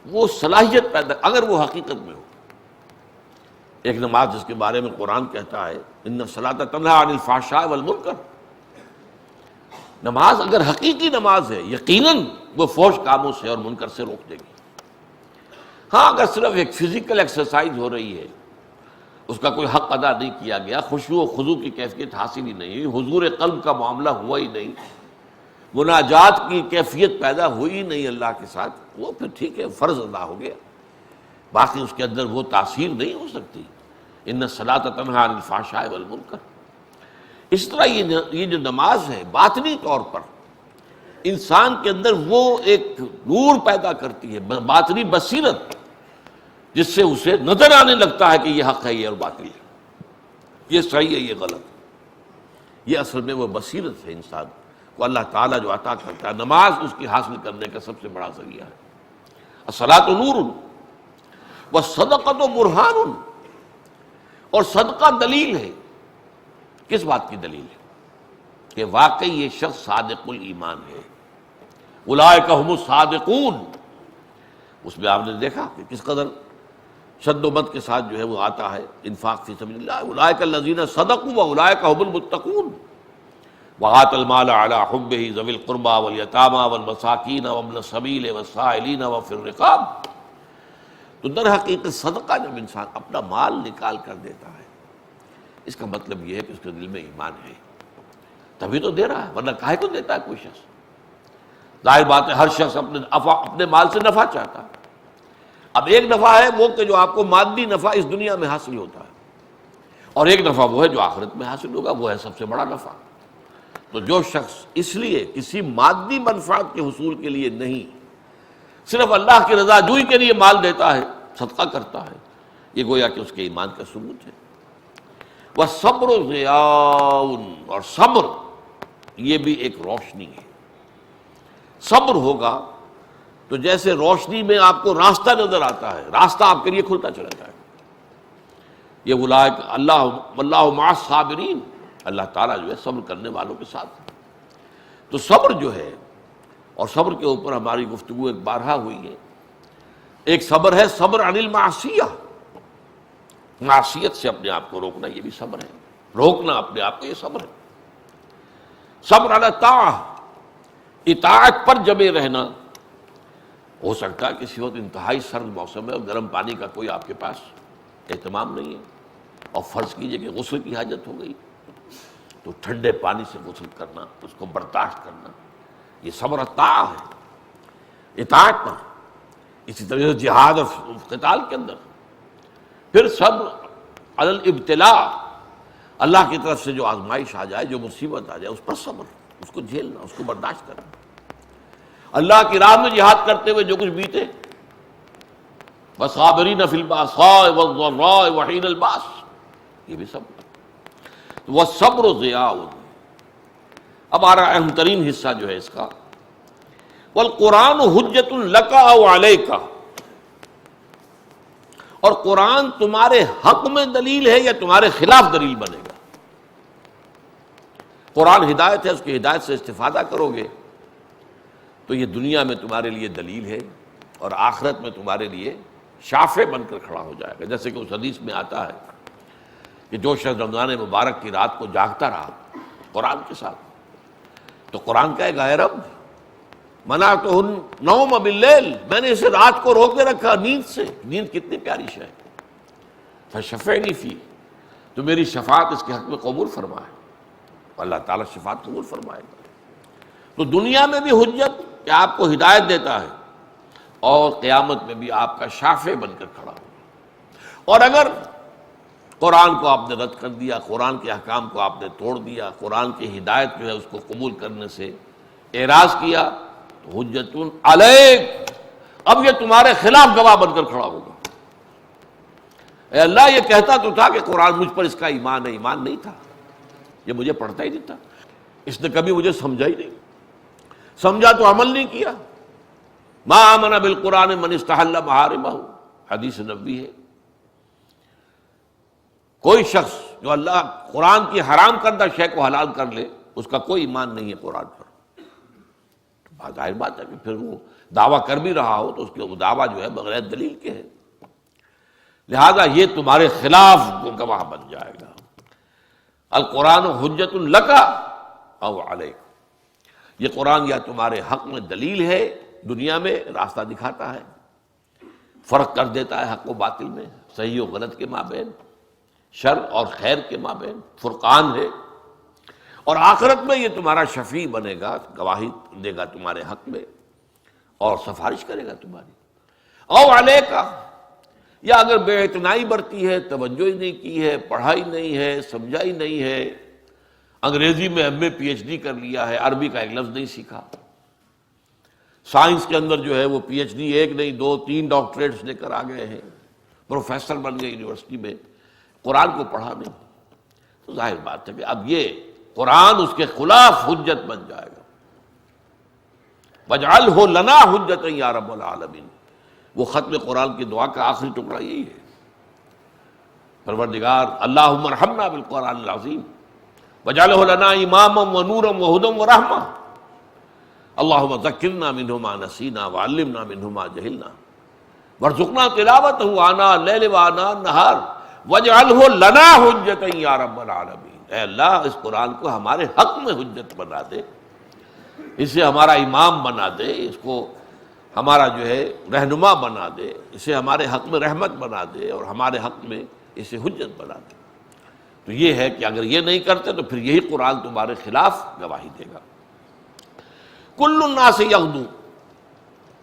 وہ صلاحیت پیدا، اگر وہ حقیقت میں ہو، ایک نماز جس کے بارے میں قرآن کہتا ہے ان الصلاۃ تنہی عن الفحشاء والمنکر، نماز اگر حقیقی نماز ہے یقیناً وہ فحش کاموں سے اور منکر سے روک دے گی۔ ہاں اگر صرف ایک فزیکل ایکسرسائز ہو رہی ہے، اس کا کوئی حق ادا نہیں کیا گیا، خشوع و خضوع کی کیفیت حاصل ہی نہیں، حضور قلب کا معاملہ ہوا ہی نہیں، مناجات کی کیفیت پیدا ہوئی نہیں اللہ کے ساتھ، وہ پھر ٹھیک ہے فرض ادا ہو گیا، باقی اس کے اندر وہ تاثیر نہیں ہو سکتی۔ ان الصلاۃ تنہی عن الفحشاء والمنکر۔ اس طرح یہ جو نماز ہے باطنی طور پر انسان کے اندر وہ ایک نور پیدا کرتی ہے، باطنی بصیرت، جس سے اسے نظر آنے لگتا ہے کہ یہ حق ہے یہ اور باطل ہے، یہ صحیح ہے یہ غلط ہے۔ یہ اصل میں وہ بصیرت ہے انسان کو اللہ تعالیٰ جو عطا کرتا ہے، نماز اس کی حاصل کرنے کا سب سے بڑا ذریعہ ہے۔ الصلاۃ نور والصدقۃ برہان، اور صدقہ دلیل ہے۔ کس بات کی دلیل ہے؟ کہ واقعی یہ شخص صادق الایمان ہے، اولئک ھم الصادقون۔ اس میں آپ نے دیکھا کہ کس قدر شد و مد کے ساتھ جو ہے وہ آتا ہے انفاق فی سبیل اللہ، اولئک الذین صدقوا واولئک ھم المتقون، وآتى المال على حبه ذوي القربى والیتامى والمساکین وابن السبیل والسائلین وفی الرقاب۔ تو در حقیقت صدقہ جب انسان اپنا مال نکال کر دیتا ہے، اس کا مطلب یہ ہے کہ اس کے دل میں ایمان ہے، تبھی تو دے رہا ہے، ورنہ کاہے کو دیتا ہے کوئی شخص؟ ظاہر بات ہے ہر شخص اپنے مال سے نفع چاہتا ہے۔ اب ایک نفع ہے وہ کہ جو آپ کو مادی نفع اس دنیا میں حاصل ہوتا ہے، اور ایک نفع وہ ہے جو آخرت میں حاصل ہوگا، وہ ہے سب سے بڑا نفع۔ تو جو شخص اس لیے کسی مادی منفعت کے حصول کے لیے نہیں، صرف اللہ کی رضا جوئی کے لیے مال دیتا ہے، صدقہ کرتا ہے، یہ گویا کہ اس کے ایمان کا ثبوت ہے۔ وَالصَّبْرُ ضِيَاءٌ، اور صبر یہ بھی ایک روشنی ہے۔ صبر ہوگا تو جیسے روشنی میں آپ کو راستہ نظر آتا ہے، راستہ آپ کے لیے کھلتا چلا جائے گا۔ یہ اولئک واللہ مع الصابرین، اللہ تعالیٰ جو ہے صبر کرنے والوں کے ساتھ ہے۔ تو صبر جو ہے، اور صبر کے اوپر ہماری گفتگو ایک بارہا ہوئی ہے، ایک صبر ہے صبر عن المعصیہ، معصیت سے اپنے آپ کو روکنا، یہ بھی صبر ہے، روکنا اپنے آپ کو، یہ صبر ہے۔ صبر علی الطاعہ، اطاعت پر جمے رہنا۔ ہو سکتا ہے کسی وقت انتہائی سرد موسم ہے اور گرم پانی کا کوئی آپ کے پاس اہتمام نہیں ہے، اور فرض کیجئے کہ غسل کی حاجت ہو گئی، تو ٹھنڈے پانی سے غسل کرنا، اس کو برداشت کرنا، یہ صبر الطاعہ ہے، اطاعت پر۔ اسی طرح سے جہاد اور قتال کے اندر پھر صبر علی الابتلاء، اللہ کی طرف سے جو آزمائش آ جائے، جو مصیبت آ جائے، اس پر صبر، اس کو جھیلنا، اس کو برداشت کرنا۔ اللہ کی راہ میں جہاد کرتے ہوئے جو کچھ بیتے، وَالصَّابِرِينَ فِي الْبَأْسَاءِ وَالضَّرَّاءِ وَحِينَ الْبَأْسِ، یہ بھی صبر۔ وَالصَّبْرُ ضِيَاءٌ۔ اب آ رہا اہم ترین حصہ جو ہے اس کا، وَالْقُرْآنُ حُجَّةٌ لَكَ أَوْ عَلَيْكَ، اور قرآن تمہارے حق میں دلیل ہے یا تمہارے خلاف دلیل بنے گا۔ قرآن ہدایت ہے، اس کی ہدایت سے استفادہ کرو گے تو یہ دنیا میں تمہارے لیے دلیل ہے، اور آخرت میں تمہارے لیے شافع بن کر کھڑا ہو جائے گا۔ جیسے کہ اس حدیث میں آتا ہے کہ جو شخص رمضان مبارک کی رات کو جاگتا رہا قرآن کے ساتھ، تو قرآن کہے گا اے رب منعتہ النوم باللیل، میں نے اسے رات کو روک کے رکھا نیند سے۔ نیند کتنی پیاری شے ہے، فشفعنی فی، تو میری شفاعت اس کے حق میں قبول فرمائے، اللہ تعالیٰ شفاعت قبول فرمائے گا۔ تو دنیا میں بھی حجت کہ آپ کو ہدایت دیتا ہے، اور قیامت میں بھی آپ کا شافع بن کر کھڑا ہوگا۔ اور اگر قرآن کو آپ نے رد کر دیا، قرآن کے احکام کو آپ نے توڑ دیا، قرآن کی ہدایت جو ہے اس کو قبول کرنے سے اعراض کیا، تو حجت علیک، اب یہ تمہارے خلاف گواہ بن کر کھڑا ہوگا۔ اے اللہ یہ کہتا تو تھا کہ قرآن مجھ پر اس کا ایمان ہے، ایمان نہیں تھا، یہ مجھے پڑھتا ہی نہیں تھا، اس نے کبھی مجھے سمجھا ہی نہیں، سمجھا تو عمل نہیں کیا۔ ما آمن بالقرآن من استحل محارمہ، حدیث نبوی ہے۔ کوئی شخص جو اللہ قرآن کی حرام کردہ شے کو حلال کر لے، اس کا کوئی ایمان نہیں ہے قرآن پر۔ ظاہر بات ہے کہ پھر وہ دعویٰ کر بھی رہا ہو تو اس کے وہ دعویٰ جو ہے بغیر دلیل کے ہے۔ لہذا یہ تمہارے خلاف گواہ بن جائے گا۔ القرآن حجت لک او علیک، یہ قرآن یا تمہارے حق میں دلیل ہے، دنیا میں راستہ دکھاتا ہے، فرق کر دیتا ہے حق و باطل میں، صحیح و غلط کے مابین، شر اور خیر کے مابین، فرقان ہے، اور آخرت میں یہ تمہارا شفیع بنے گا، گواہی دے گا تمہارے حق میں اور سفارش کرے گا تمہاری۔ او علیکا، یا اگر بے اعتنائی برتی ہے، توجہ ہی نہیں کی ہے، پڑھائی نہیں ہے، سمجھا ہی نہیں ہے، انگریزی میں ایم اے پی ایچ ڈی کر لیا ہے، عربی کا ایک لفظ نہیں سیکھا، سائنس کے اندر جو ہے وہ پی ایچ ڈی ایک نہیں دو تین ڈاکٹریٹس لے کر آ گئے ہیں، پروفیسر بن گئے یونیورسٹی میں، قرآن کو پڑھا نہیں، تو ظاہر بات ہے کہ اب یہ قرآن اس کے خلاف حجت بن جائے گا۔ وَاجْعَلْهُ لَنَا حُجَّةً یا رب العالمین، وہ ختم قرآن کی دعا کا آخری ٹکڑا یہی ہے، پروردگار اللہم ارحمنا بالقرآن العظیم وَاجْعَلْهُ لَنَا إِمَامًا وَنُورًا وَهُدًى وَرَحْمَةً اللہم ذکرنا منہ ما نسینا وعلمنا منہ ما جہلنا وارزقنا تلاوتہ آناء اللیل وآناء النہار وَاجْعَلْهُ لَنَا حُجَّةً یا رب العالمین، اے اللہ اس قرآن کو ہمارے حق میں حجت بنا دے، اسے ہمارا امام بنا دے، اس کو ہمارا جو ہے رہنما بنا دے، اسے ہمارے حق میں رحمت بنا دے اور ہمارے حق میں اسے حجت بنا دے۔ تو یہ ہے کہ اگر یہ نہیں کرتے تو پھر یہی قرآن تمہارے خلاف گواہی دے گا۔ کل الناس یغدو،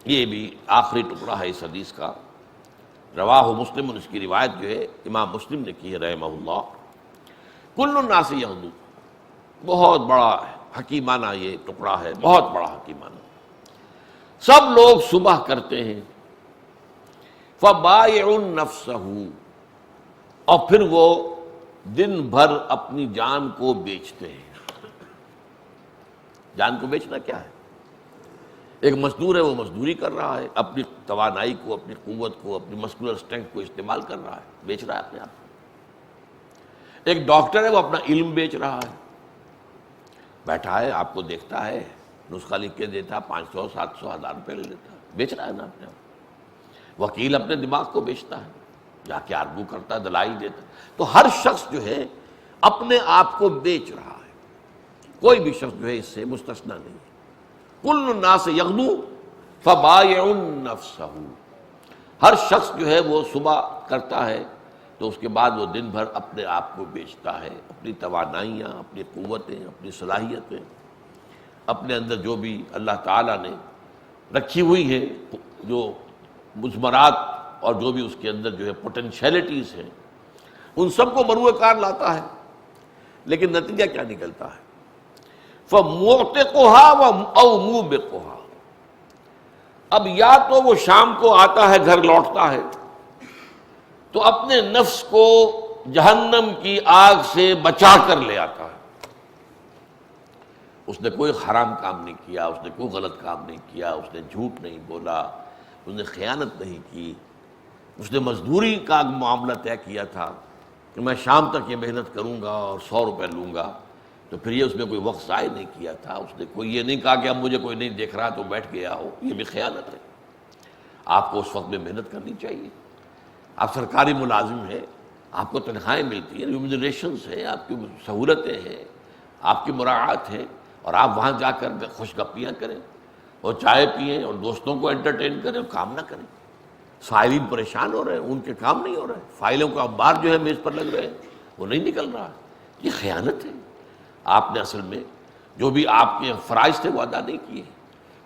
یہ بھی آخری ٹکڑا ہے اس حدیث کا، رواہ مسلم، اس کی روایت جو ہے امام مسلم نے کی ہے رحمہ اللہ۔ کل الناس یغدو، بہت بڑا حکیمانہ یہ ٹکڑا ہے، بہت بڑا حکیمانہ، سب لوگ صبح کرتے ہیں، فبائع نفسہ، اور پھر وہ دن بھر اپنی جان کو بیچتے ہیں۔ جان کو بیچنا کیا ہے؟ ایک مزدور ہے، وہ مزدوری کر رہا ہے، اپنی توانائی کو، اپنی قوت کو، اپنی مسکولر اسٹرینتھ کو استعمال کر رہا ہے، بیچ رہا ہے اپنے آپ کو۔ ایک ڈاکٹر ہے، وہ اپنا علم بیچ رہا ہے، بیٹھا ہے، آپ کو دیکھتا ہے، نسخہ لکھ کے دیتا، 500 700 1000 روپے لے لیتا ہے، بیچ رہا ہے نا اپنے آپ۔ وکیل اپنے دماغ کو بیچتا ہے، جا کے آرگو کرتا ہے، دلائل دیتا ہے۔ تو ہر شخص جو ہے اپنے آپ کو بیچ رہا ہے، کوئی بھی شخص جو ہے اس سے مستثنیٰ نہیں ہے۔ کل الناس یغدو فبائع نفسہ، ہر شخص جو ہے وہ صبح کرتا ہے تو اس کے بعد وہ دن بھر اپنے آپ کو بیچتا ہے، اپنی توانائیاں، اپنی قوتیں، اپنی صلاحیتیں، اپنے اندر جو بھی اللہ تعالیٰ نے رکھی ہوئی ہے، جو مضمرات اور جو بھی اس کے اندر جو ہے پوٹینشیلٹیز ہیں، ان سب کو مروع کار لاتا ہے، لیکن نتیجہ کیا نکلتا ہے؟ فَمُعْتِقُهَا أَوْ مُوبِقُهَا، اب یا تو وہ شام کو آتا ہے، گھر لوٹتا ہے تو اپنے نفس کو جہنم کی آگ سے بچا کر لے آتا ہے، اس نے کوئی حرام کام نہیں کیا، اس نے کوئی غلط کام نہیں کیا، اس نے جھوٹ نہیں بولا، اس نے خیانت نہیں کی، اس نے مزدوری کا معاملہ طے کیا تھا کہ میں شام تک یہ محنت کروں گا اور 100 روپے لوں گا، تو پھر یہ اس نے کوئی وقت ضائع نہیں کیا تھا، اس نے کوئی یہ نہیں کہا کہ اب مجھے کوئی نہیں دیکھ رہا تو بیٹھ گیا ہو، یہ بھی خیانت ہے۔ آپ کو اس وقت میں محنت کرنی چاہیے، آپ سرکاری ملازم ہیں، آپ کو تنخواہیں ملتی ہیں، ریمونریشنز ہیں، آپ کی سہولتیں ہیں، آپ کی مراعات ہے، اور آپ وہاں جا کر خوش گپیاں کریں اور چائے پئیں اور دوستوں کو انٹرٹین کریں اور کام نہ کریں۔ سائلین پریشان ہو رہے ہیں، ان کے کام نہیں ہو رہے، فائلوں کا انبار جو ہے میز پر لگ رہے ہیں، وہ نہیں نکل رہا، یہ خیانت ہے۔ آپ نے اصل میں جو بھی آپ کے فرائض تھے وہ ادا نہیں کیے،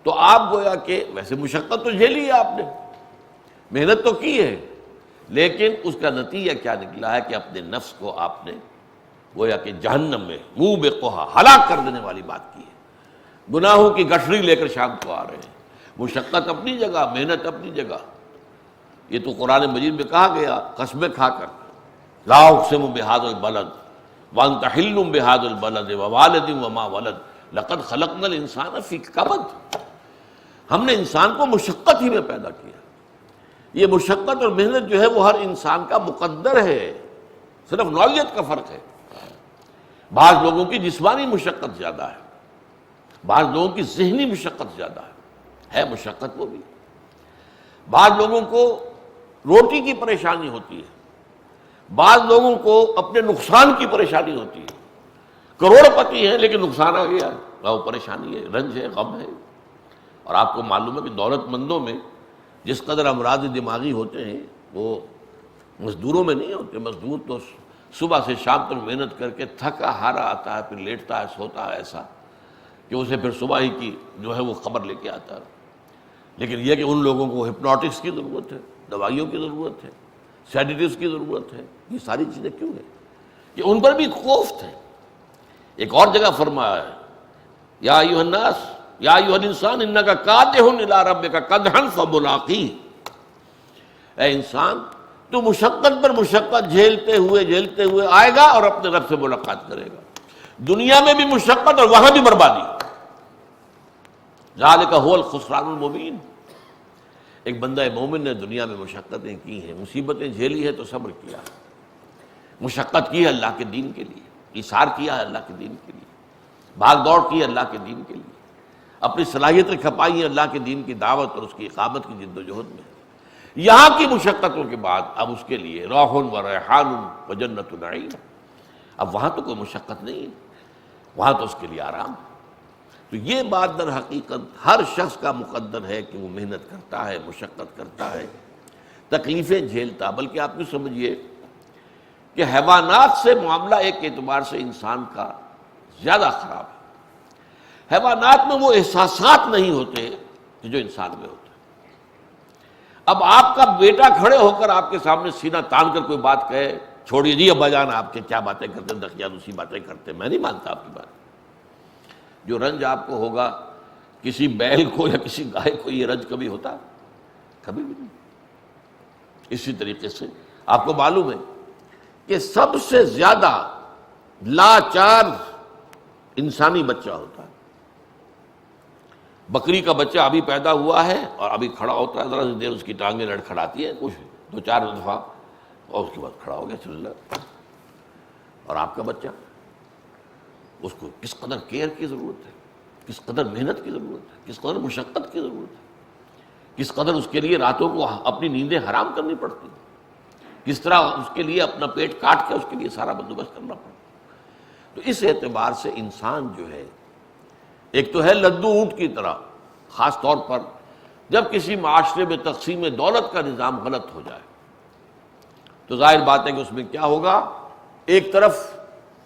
تو آپ گویا کہ ویسے مشقت تو جھیلی ہے، آپ نے محنت تو کی ہے، لیکن اس کا نتیجہ کیا نکلا ہے کہ اپنے نفس کو آپ نے گویا کہ جہنم میں موبقھا، ہلاک کر دینے والی بات کی ہے۔ گناہوں کی گٹھری لے کر شام کو آ رہے ہیں، مشقت اپنی جگہ، محنت اپنی جگہ، یہ تو قرآن مجید میں کہا گیا قسمیں کھا کر، لا اقسم بہذا البلد وانت حل بہذا البلد ووالد وما ولد لقد خلقنا الانسان فی کبد، ہم نے انسان کو مشقت ہی میں پیدا کیا۔ یہ مشقت اور محنت جو ہے وہ ہر انسان کا مقدر ہے، صرف نوعیت کا فرق ہے۔ بعض لوگوں کی جسمانی مشقت زیادہ ہے، بعض لوگوں کی ذہنی مشقت زیادہ ہے مشقت وہ بھی۔ بعض لوگوں کو روٹی کی پریشانی ہوتی ہے، بعض لوگوں کو اپنے نقصان کی پریشانی ہوتی ہے، کروڑ پتی ہیں لیکن نقصان آ گیا، وہ پریشانی ہے، رنج ہے، غم ہے۔ اور آپ کو معلوم ہے کہ دولت مندوں میں جس قدر امراض دماغی ہوتے ہیں وہ مزدوروں میں نہیں ہوتے۔ مزدور تو صبح سے شام تک محنت کر کے تھکا ہارا آتا ہے، پھر لیٹتا ہے، سوتا ہے ایسا کہ اسے پھر صبح ہی کی جو ہے وہ خبر لے کے آتا ہے۔ لیکن یہ کہ ان لوگوں کو ہپنوٹکس کی ضرورت ہے، دوائیوں کی ضرورت ہے، سیڈیٹیوز کی ضرورت ہے، یہ ساری چیزیں کیوں ہیں؟ کہ ان پر بھی خوف ہے۔ ایک اور جگہ فرمایا ہے یا ایھا الناس یا ایھا الانسان انک کادح الی ربک کدحا فملاقیہ، اے انسان تو مشقت پر مشقت جھیلتے ہوئے آئے گا اور اپنے رب سے ملاقات کرے گا۔ دنیا میں بھی مشقت اور وہاں بھی بربادی۔ ذالک ھو الخسران المبین۔ ایک بندہ مومن نے دنیا میں مشقتیں کی ہیں، مصیبتیں جھیلی ہے تو صبر کیا، مشقت کی ہے اللہ کے دین کے لیے، ایثار کیا ہے اللہ کے دین کے لیے، بھاگ دوڑ کی ہے اللہ کے دین کے لیے، اپنی صلاحیتیں کھپائی ہیں اللہ کے دین کی دعوت اور اس کی اقامت کی جد و جہد میں۔ یہاں کی مشقتوں کے بعد اب اس کے لیے روح و ریحان و جنت نعیم، اب وہاں تو کوئی مشقت نہیں ہے، وہاں تو اس کے لیے آرام۔ تو یہ بات در حقیقت ہر شخص کا مقدر ہے کہ وہ محنت کرتا ہے، مشقت کرتا ہے، تکلیفیں جھیلتا۔ بلکہ آپ یہ سمجھیے کہ حیوانات سے معاملہ ایک اعتبار سے انسان کا زیادہ خراب ہے۔ حیوانات میں وہ احساسات نہیں ہوتے کہ جو انسان میں ہوتے۔ اب آپ کا بیٹا کھڑے ہو کر آپ کے سامنے سینہ تان کر کوئی بات کہے، چھوڑیے جی ابا جان آپ کے کیا باتیں کرتے ہیں، دقیانوسی باتیں کرتے ہیں، میں نہیں مانتا آپ کی بات۔ جو رنج آپ کو ہوگا کسی بیل کو یا کسی گائے کو یہ رنج کبھی ہوتا؟ کبھی بھی نہیں۔ اسی طریقے سے آپ کو معلوم ہے کہ سب سے زیادہ لاچار انسانی بچہ ہوتا ہے۔ بکری کا بچہ ابھی پیدا ہوا ہے اور ابھی کھڑا ہوتا ہے، ذرا سی دیر اس کی ٹانگیں لڑکھڑاتی ہیں کچھ دو چار دفعہ اور اس کے بعد کھڑا ہو گیا، چل رہا۔ اور آپ کا بچہ، اس کو کس قدر کیئر کی ضرورت ہے، کس قدر محنت کی ضرورت ہے، کس قدر مشقت کی ضرورت ہے، کس قدر اس کے لیے راتوں کو اپنی نیندیں حرام کرنی پڑتی ہیں، کس طرح اس کے لیے اپنا پیٹ کاٹ کے اس کے لیے سارا بندوبست کرنا پڑتا۔ تو اس اعتبار سے انسان جو ہے ایک تو ہے لدو اونٹ کی طرح، خاص طور پر جب کسی معاشرے میں تقسیم دولت کا نظام غلط ہو جائے تو ظاہر بات ہے کہ اس میں کیا ہوگا، ایک طرف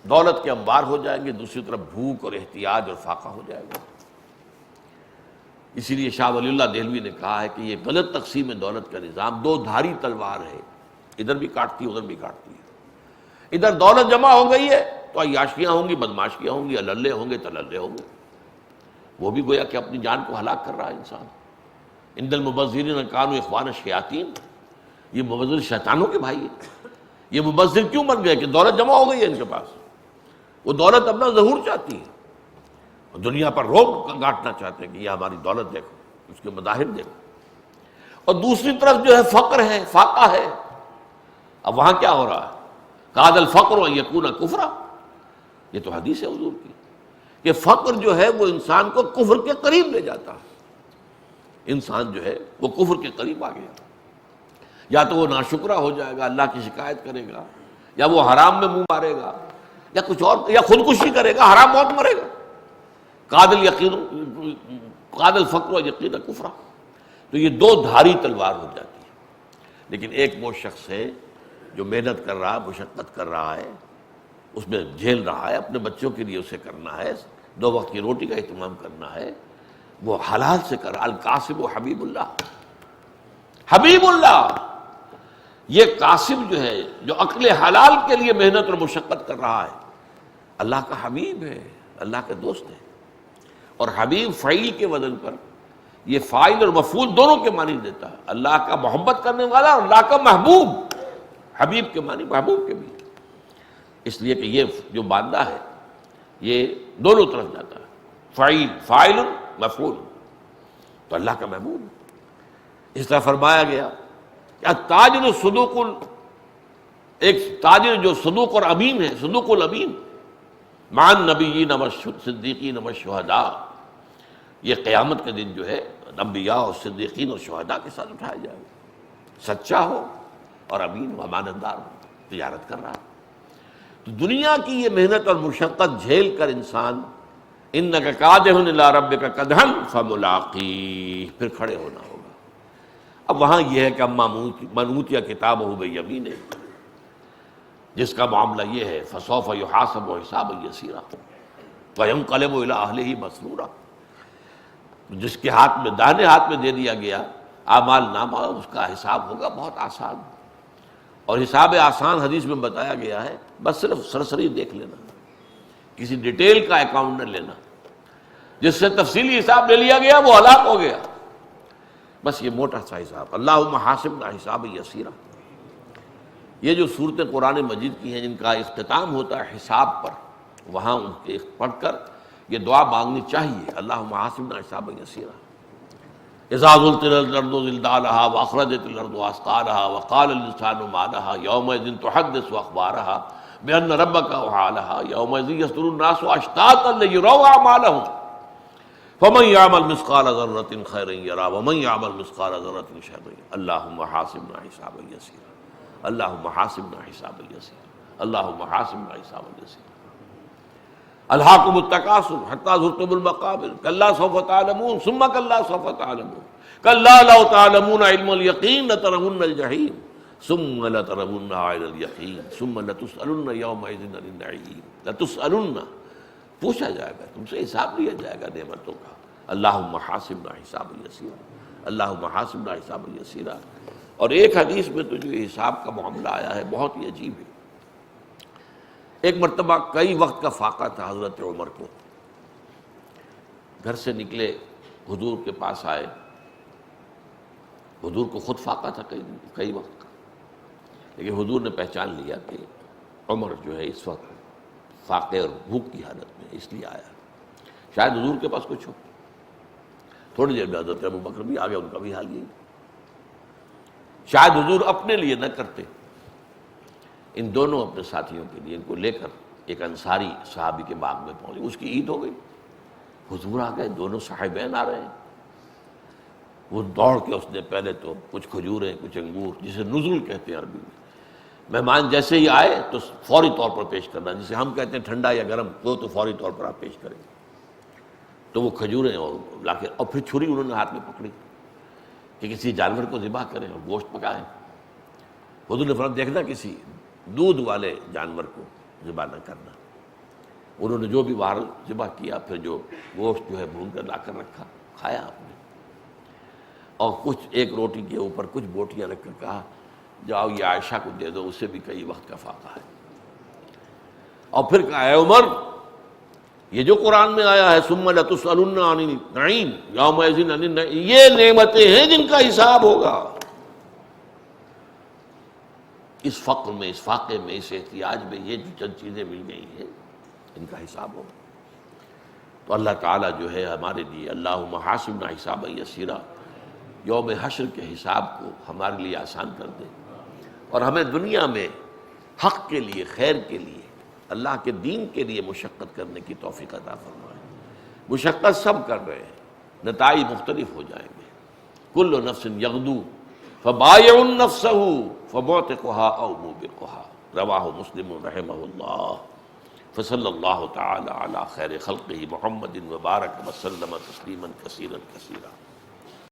دولت کے انبار ہو جائیں گے، دوسری طرف بھوک اور احتیاج اور فاقہ ہو جائے گا۔ اسی لیے شاہ ولی اللہ دہلوی نے کہا ہے کہ یہ غلط تقسیم دولت کا نظام دو دھاری تلوار ہے، ادھر بھی کاٹتی ہے ادھر بھی کاٹتی ہے۔ ادھر دولت جمع ہو گئی ہے تو عیاشیاں ہوں گی، بدماشیاں ہوں گی، اللے ہوں گے تللے ہوں گے، وہ بھی گویا کہ اپنی جان کو ہلاک کر رہا ہے انسان۔ ان المبذرین کانوا اخوان الشیاطین، یہ مبذر شیطانوں کے بھائی ہیں۔ یہ مبذر کیوں بن گئے کہ دولت جمع ہو گئی ہے ان کے پاس، وہ دولت اپنا ظہور چاہتی ہے، اور دنیا پر روب گاٹنا چاہتے ہیں کہ یہ ہماری دولت دیکھو، اس کے مظاہر دیکھو۔ اور دوسری طرف جو ہے فقر ہے، فاقہ ہے۔ اب وہاں کیا ہو رہا ہے، کاد الفقر ان یکون کفرا، یہ تو حدیث ہے حضور کی کہ فقر جو ہے وہ انسان کو کفر کے قریب لے جاتا ہے۔ انسان جو ہے وہ کفر کے قریب آ گیا، یا تو وہ ناشکرا ہو جائے گا، اللہ کی شکایت کرے گا، یا وہ حرام میں منہ مارے گا، یا کچھ اور، یا خودکشی کرے گا، حرام موت مرے گا۔ قاد الفقر و یقین کفرا، تو یہ دو دھاری تلوار ہو جاتی ہے۔ لیکن ایک وہ شخص ہے جو محنت کر رہا ہے، مشقت کر رہا ہے، اس میں جھیل رہا ہے، اپنے بچوں کے لیے اسے کرنا ہے، 2 وقت کی روٹی کا اہتمام کرنا ہے، وہ حلال سے کر۔ القاسب و حبیب اللہ، حبیب اللہ، یہ قاسم جو ہے جو عقل حلال کے لیے محنت اور مشقت کر رہا ہے، اللہ کا حبیب ہے، اللہ کا دوست ہے۔ اور حبیب فعیل کے وزن پر یہ فاعل اور مفعول دونوں کے معنی دیتا ہے، اللہ کا محبت کرنے والا اور اللہ کا محبوب۔ حبیب کے معنی محبوب کے بھی، اس لیے کہ یہ جو بندہ ہے یہ دونوں طرف جاتا ہے، فعیل، فاعل، مفعول، تو اللہ کا محبوب۔ اس طرح فرمایا گیا کہ التاجر الصدوق، ایک تاجر جو صدوق اور امین ہے، صدوق الامین، مع النبیین والصدیقین والشہداء، یہ قیامت کے دن جو ہے انبیاء اور صدیقین اور شہداء کے ساتھ اٹھایا جائے گا۔ سچا ہو اور امین و امانت دار ہو۔ تجارت کر رہا ہے۔ تو دنیا کی یہ محنت اور مشقت جھیل کر انسان انک کادح الی ربک کدحا فملاقیہ، پھر کھڑے ہونا ہوگا۔ اب وہاں یہ ہے کہ اما من اوتی کتابہ بیمینہ، جس کا معاملہ یہ ہے فسوف یحاسب حسابا یسیرا وینقلب الی اہلہ مسرورا، جس کے ہاتھ میں داہنے ہاتھ میں دے دیا گیا اعمال نامہ، اس کا حساب ہوگا بہت آسان، اور حساب آسان حدیث میں بتایا گیا ہے، بس صرف سرسری دیکھ لینا، کسی ڈیٹیل کا اکاؤنٹ نہ لینا۔ جس سے تفصیلی حساب لے لیا گیا وہ ہلاک ہو گیا، بس یہ موٹا سا حساب۔ اللہم حاسبنا حسابا یسیرا، یہ جو صورتیں قرآن مجید کی ہیں جن کا اختتام ہوتا ہے حساب پر، وہاں ان کے پڑھ کر یہ دعا مانگنی چاہیے، اللہم حاسبنا حسابا یسیرا۔ اذا زلزلت الارض زلزالها واخرجت الارض اثقالها وقال الانسان ما لها يومئذ تحدث اخبارها بان ربك اوحى لها يومئذ يصدر الناس اشتاتا ليروا اعمالهم فمن يعمل مثقال ذرة خيرا يره ومن يعمل مثقال ذرة شرا يره اللهم حاسبنا حسابا يسيرا اللهم حاسبنا حسابا يسيرا اللهم حاسبنا حسابا يسيرا۔ الہاکم التکاثر حتی زرتم المقابر کلا سوف تعلمون ثم کلا سوف تعلمون کلا لو تعلمون علم الیقین لترون الجحیم ثم لترونها عین الیقین ثم لتسألن یومئذ عن النعیم، لتسألن، پوچھا جائے گا، تم سے حساب لیا جائے گا نعمتوں کا۔ اللہم حاسبنا حسابا یسیرا اللہم حاسبنا حسابا یسیرا۔ اور ایک حدیث میں تو جو حساب کا معاملہ آیا ہے بہت ہی عجیب ہے۔ ایک مرتبہ کئی وقت کا فاقہ تھا حضرت عمر کو، گھر سے نکلے حضور کے پاس آئے، حضور کو خود فاقہ تھا کئی وقت کا، لیکن حضور نے پہچان لیا کہ عمر جو ہے اس وقت فاقے اور بھوک کی حالت میں، اس لیے آیا، شاید حضور کے پاس کچھ ہو۔ تھوڑی دیر میں حضرت ابوبکر بھی آ گیا، ان کا بھی حال یہی، شاید حضور اپنے لیے نہ کرتے، ان دونوں اپنے ساتھیوں کے لیے، ان کو لے کر ایک انصاری صحابی کے باغ میں پہنچے، اس کی عید ہو گئی، حضور آ گئے، دونوں صاحبین آ رہے ہیں، وہ دوڑ کے اس نے پہلے تو کچھ کھجوریں کچھ انگور، جسے نزول کہتے ہیں عربی میں، مہمان جیسے ہی آئے تو فوری طور پر پیش کرنا، جسے ہم کہتے ہیں ٹھنڈا یا گرم، وہ تو فوری طور پر آپ پیش کریں، تو وہ کھجوریں اور لا کے، اور پھر چھری انہوں نے ہاتھ میں پکڑی کہ کسی جانور کو ذبح کریں اور گوشت پکائیں۔ حضور نے فرمایا دیکھنا کسی دودھ والے جانور کو ذبح نہ کرنا۔ انہوں نے جو بھی باہر ذبح کیا، پھر جو گوشت جو ہے بھون کر لا کر رکھا، کھایا آپ نے، اور کچھ ایک روٹی کے اوپر کچھ بوٹیاں رکھ کر کہا جاؤ یہ عائشہ کو دے دو، اسے بھی کئی وقت کا فاقہ ہے، اور پھر کہا اے عمر یہ جو قرآن میں آیا ہے ثم لتسألن عن النعیم یومئذ عن النعیم، یہ نعمتیں ہیں جن کا حساب ہوگا۔ اس فقر میں، اس فاقے میں، اس احتیاج میں یہ جو چند چیزیں مل گئی ہیں ان کا حساب ہوگا۔ تو اللہ تعالیٰ جو ہے ہمارے لیے اللہم حاسبنا حسابا یسیرا، یوم حشر کے حساب کو ہمارے لیے آسان کر دے، اور ہمیں دنیا میں حق کے لیے، خیر کے لیے، اللہ کے دین کے لیے مشقت کرنے کی توفیق عطا فرمائے۔ مشقت سب کر رہے ہیں، نتائج مختلف ہو جائیں گے۔ کل نفس یغدو فبائع نفسہ فمعتقها او موبقها، رواہ مسلم رحمہ اللہ۔ فصلی اللہ تعالی علی خیر خلقہ محمد وبارک وسلم تسلیما کثیرا کثیرا۔